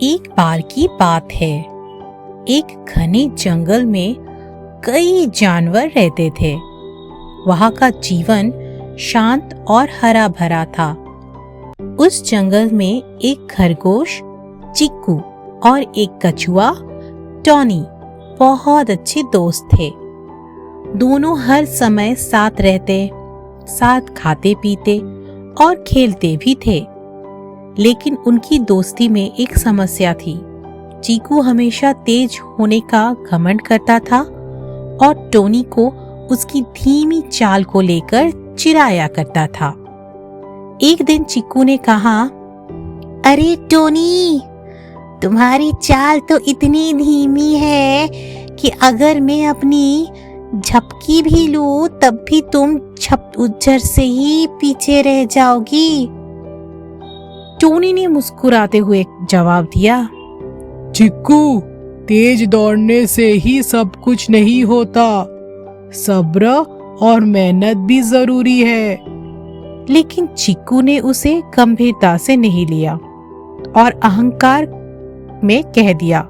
एक बार की बात है। एक घने जंगल में कई जानवर रहते थे। वहाँ का जीवन शांत और हरा भरा था। उस जंगल में एक खरगोश चिक्कू और एक कछुआ टॉनी बहुत अच्छे दोस्त थे। दोनों हर समय साथ रहते, साथ खाते पीते और खेलते भी थे। लेकिन उनकी दोस्ती में एक समस्या थी। चीकू हमेशा तेज होने का घमंड करता था और टोनी को उसकी धीमी चाल को लेकर चिढ़ाया करता था। एक दिन चिक्कू ने कहा, अरे टोनी, तुम्हारी चाल तो इतनी धीमी है कि अगर मैं अपनी झपकी भी लूं तब भी तुम झपउज्जर से ही पीछे रह जाओगी। टोनी ने मुस्कुराते हुए जवाब दिया, चिक्कू, तेज दौड़ने से ही सब कुछ नहीं होता। सब्र और मेहनत भी जरूरी है। लेकिन चिक्कू ने उसे गंभीरता से नहीं लिया और अहंकार में कह दिया,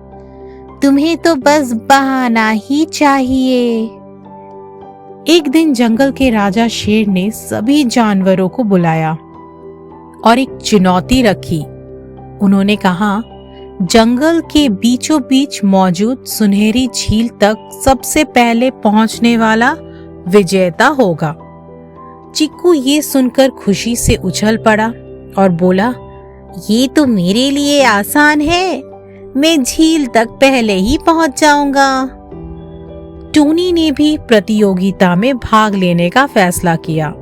तुम्हें तो बस बहाना ही चाहिए। एक दिन जंगल के राजा शेर ने सभी जानवरों को बुलाया और एक चुनौती रखी। उन्होंने कहा, जंगल के बीचों बीच मौजूद सुनहरी झील तक सबसे पहले पहुंचने वाला विजेता होगा। चिक्कू ये सुनकर खुशी से उछल पड़ा और बोला, ये तो मेरे लिए आसान है, मैं झील तक पहले ही पहुंच जाऊंगा। टोनी ने भी प्रतियोगिता में भाग लेने का फैसला किया।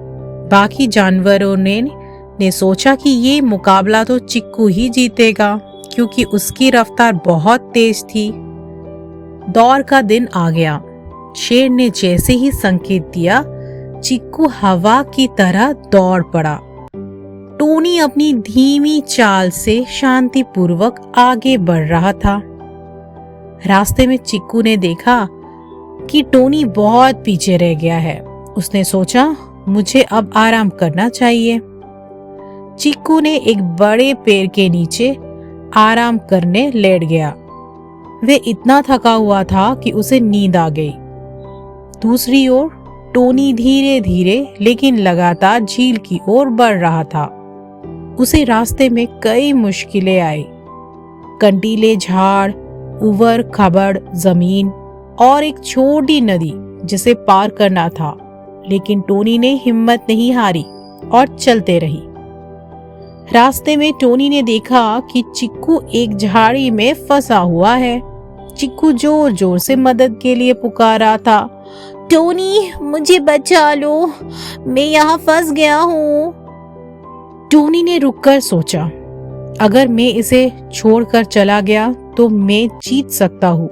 बाकी जानवरों ने सोचा कि ये मुकाबला तो चिक्कू ही जीतेगा क्योंकि उसकी रफ्तार बहुत तेज थी। दौड़ का दिन आ गया। शेर ने जैसे ही संकेत दिया, चिक्कू हवा की तरह दौड़ पड़ा। टोनी अपनी धीमी चाल से शांतिपूर्वक आगे बढ़ रहा था। रास्ते में चिक्कू ने देखा कि टोनी बहुत पीछे रह गया है। उसने सोचा, मुझे अब आराम करना चाहिए। चिक्कू ने एक बड़े पेड़ के नीचे आराम करने लेट गया। वे इतना थका हुआ था कि उसे नींद आ गई। दूसरी ओर टोनी धीरे धीरे लेकिन लगातार झील की ओर बढ़ रहा था। उसे रास्ते में कई मुश्किलें आई। कंटीले झाड़, उबड़ खाबड़ जमीन और एक छोटी नदी जिसे पार करना था। लेकिन टोनी ने हिम्मत नहीं हारी और चलते रही। रास्ते में टोनी ने देखा कि चिक्कू एक झाड़ी में फंसा हुआ है। चिक्कू जोर जोर से मदद के लिए पुकार रहा था, टोनी, मुझे बचा लो, मैं यहाँ फंस गया हूँ। टोनी ने रुककर सोचा, अगर मैं इसे छोड़कर चला गया तो मैं जीत सकता हूँ,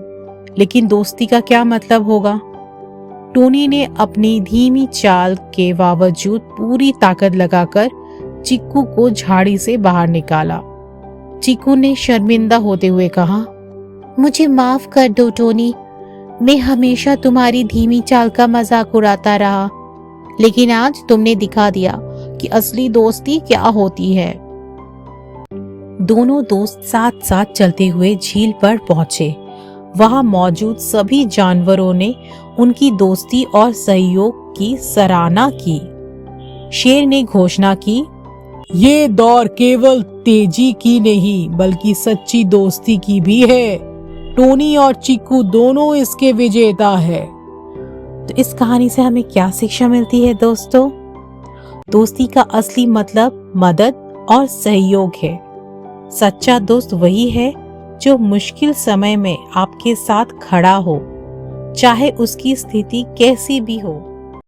लेकिन दोस्ती का क्या मतलब होगा। टोनी ने अपनी धीमी चाल के बावजूद पूरी ताकत लगाकर चिक्कू को झाड़ी से बाहर निकाला। चिक्कू ने शर्मिंदा होते हुए कहा, मुझे माफ कर दो टोनी, मैं हमेशा तुम्हारी धीमी चाल का मजाक उड़ाता रहा, लेकिन आज तुमने दिखा दिया कि असली दोस्ती क्या होती है। दोनों दोस्त साथ साथ चलते हुए झील पर पहुंचे। वहां मौजूद सभी जानवरों ने उनकी दोस्ती और सहयोग की सराहना की। शेर ने घोषणा की, ये दौड़ केवल तेजी की नहीं बल्कि सच्ची दोस्ती की भी है। टोनी और चिक्कू दोनों इसके विजेता है। तो इस कहानी से हमें क्या शिक्षा मिलती है दोस्तों? दोस्ती का असली मतलब मदद और सहयोग है। सच्चा दोस्त वही है जो मुश्किल समय में आपके साथ खड़ा हो, चाहे उसकी स्थिति कैसी भी हो।